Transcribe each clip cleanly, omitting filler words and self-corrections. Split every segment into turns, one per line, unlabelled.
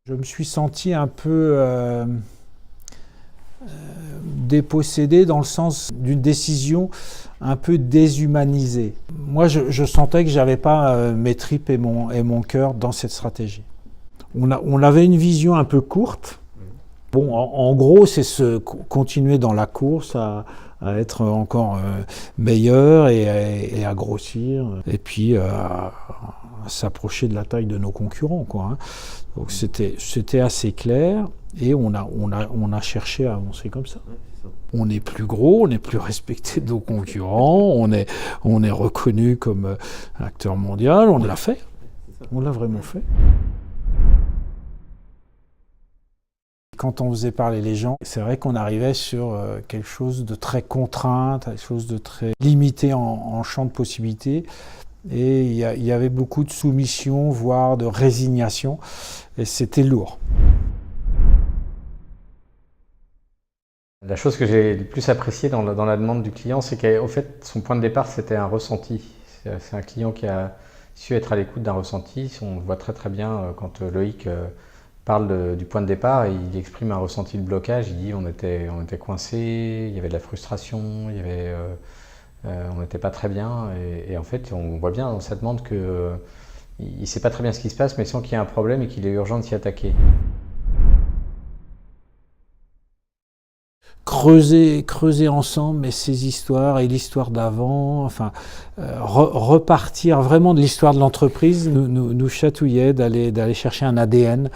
Je me suis senti un peu dépossédé dans le sens d'une décision un peu déshumanisée. Moi, je sentais que je n'avais pas mes tripes et mon cœur dans cette stratégie. On avait une vision un peu courte. Bon, en gros, c'est continuer dans la course à être encore meilleur et à grossir, et puis à s'approcher de la taille de nos concurrents, quoi, hein. Donc c'était assez clair, et on a cherché à avancer comme ça. On est plus gros, on est plus respecté de nos concurrents, on est reconnu comme acteur mondial, on l'a fait, on l'a vraiment fait. Quand on faisait parler les gens, c'est vrai qu'on arrivait sur quelque chose de très contraint, quelque chose de très limité en champ de possibilités. Et il y avait beaucoup de soumission, voire de résignation, et c'était lourd.
La chose que j'ai le plus appréciée dans la demande du client, c'est qu'au fait, son point de départ, c'était un ressenti. C'est un client qui a su être à l'écoute d'un ressenti. On voit très très bien quand Loïc parle du point de départ, et il exprime un ressenti de blocage. Il dit on était coincé, il y avait de la frustration, on n'était pas très bien. Et en fait, on voit bien dans sa demande qu'il ne sait pas très bien ce qui se passe, mais sent qu'il y a un problème et qu'il est urgent de s'y attaquer.
Creuser ensemble, mais ces histoires et l'histoire d'avant, enfin, repartir vraiment de l'histoire de l'entreprise nous chatouillait d'aller chercher un ADN.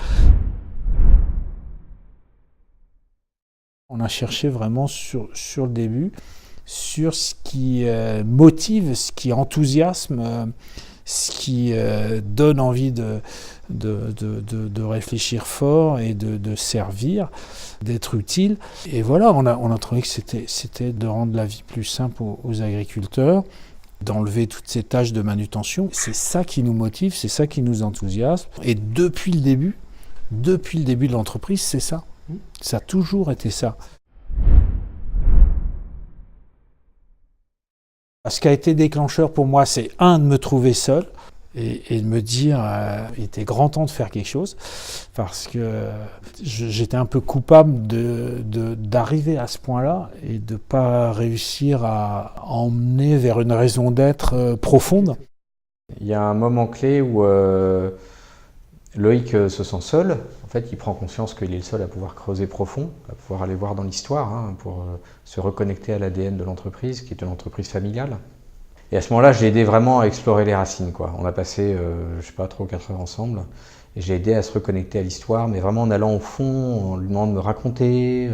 On a cherché vraiment sur le début, sur ce qui motive, ce qui enthousiasme, ce qui donne envie de réfléchir fort et de servir, d'être utile. Et voilà, on a trouvé que c'était de rendre la vie plus simple aux agriculteurs, d'enlever toutes ces tâches de manutention. C'est ça qui nous motive, c'est ça qui nous enthousiasme. Et depuis le début de l'entreprise, c'est ça. Ça a toujours été ça. Ce qui a été déclencheur pour moi, c'est de me trouver seul et de me dire il était grand temps de faire quelque chose, parce que j'étais un peu coupable d'arriver à ce point-là et de ne pas réussir à emmener vers une raison d'être profonde.
Il y a un moment clé où Loïc se sent seul. En fait, il prend conscience qu'il est le seul à pouvoir creuser profond, à pouvoir aller voir dans l'histoire, hein, pour se reconnecter à l'ADN de l'entreprise, qui est une entreprise familiale. Et à ce moment-là, j'ai aidé vraiment à explorer les racines, quoi. On a passé, je sais pas, 3 ou 4 heures ensemble, et j'ai aidé à se reconnecter à l'histoire, mais vraiment en allant au fond, en lui demandant de me raconter,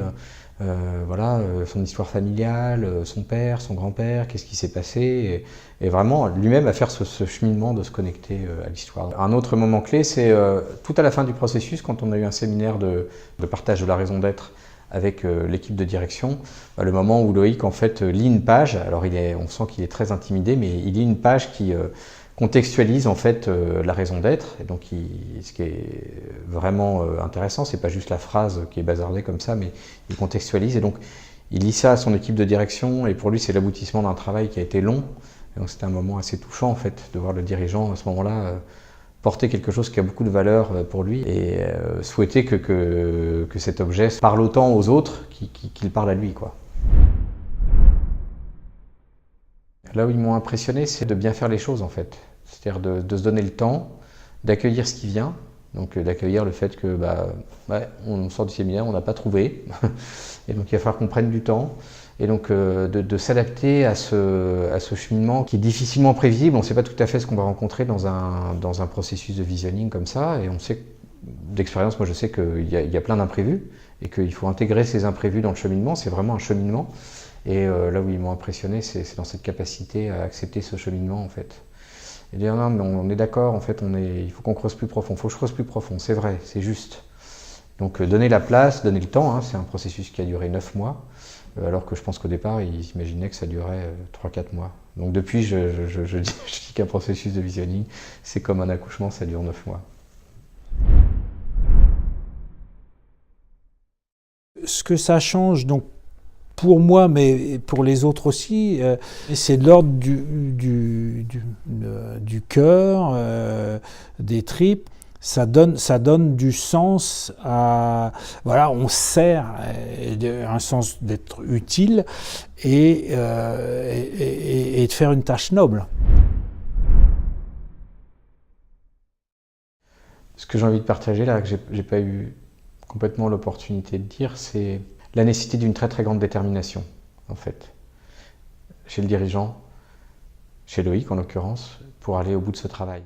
voilà, son histoire familiale, son père, son grand-père, qu'est-ce qui s'est passé, et vraiment lui-même à faire ce cheminement de se connecter à l'histoire. Un autre moment clé, c'est tout à la fin du processus, quand on a eu un séminaire de partage de la raison d'être avec l'équipe de direction, le moment où Loïc en fait lit une page. Alors on sent qu'il est très intimidé, mais il lit une page qui contextualise en fait la raison d'être. Et donc ce qui est vraiment intéressant, c'est pas juste la phrase qui est bazardée comme ça, mais il contextualise. Et donc il lit ça à son équipe de direction, et pour lui c'est l'aboutissement d'un travail qui a été long. Et donc c'était un moment assez touchant en fait de voir le dirigeant à ce moment-là porter quelque chose qui a beaucoup de valeur pour lui, et souhaiter que cet objet parle autant aux autres qu'il parle à lui, quoi. Là où ils m'ont impressionné, c'est de bien faire les choses en fait. C'est-à-dire de se donner le temps, d'accueillir ce qui vient, donc d'accueillir le fait que on sort du séminaire, on n'a pas trouvé, et donc il va falloir qu'on prenne du temps. Et donc de s'adapter à ce cheminement qui est difficilement prévisible. On ne sait pas tout à fait ce qu'on va rencontrer dans un processus de visionning comme ça, et on sait d'expérience, moi je sais qu'il y a plein d'imprévus, et qu'il faut intégrer ces imprévus dans le cheminement. C'est vraiment un cheminement, et là où ils m'ont impressionné, c'est dans cette capacité à accepter ce cheminement en fait. Et dire non, mais on est d'accord, en fait, il faut qu'on creuse plus profond, il faut que je creuse plus profond, c'est vrai, c'est juste. Donc donner la place, donner le temps, hein, c'est un processus qui a duré 9 mois. Alors que je pense qu'au départ, ils imaginaient que ça durait 3-4 mois. Donc depuis, je dis qu'un processus de visionning, c'est comme un accouchement, ça dure 9 mois.
Ce que ça change, donc, pour moi, mais pour les autres aussi, c'est de l'ordre du cœur, des tripes. ça donne du sens à... Voilà, on sert un sens d'être utile et de faire une tâche noble.
Ce que j'ai envie de partager là, que j'ai pas eu complètement l'opportunité de dire, c'est la nécessité d'une très très grande détermination, en fait, chez le dirigeant, chez Loïc en l'occurrence, pour aller au bout de ce travail.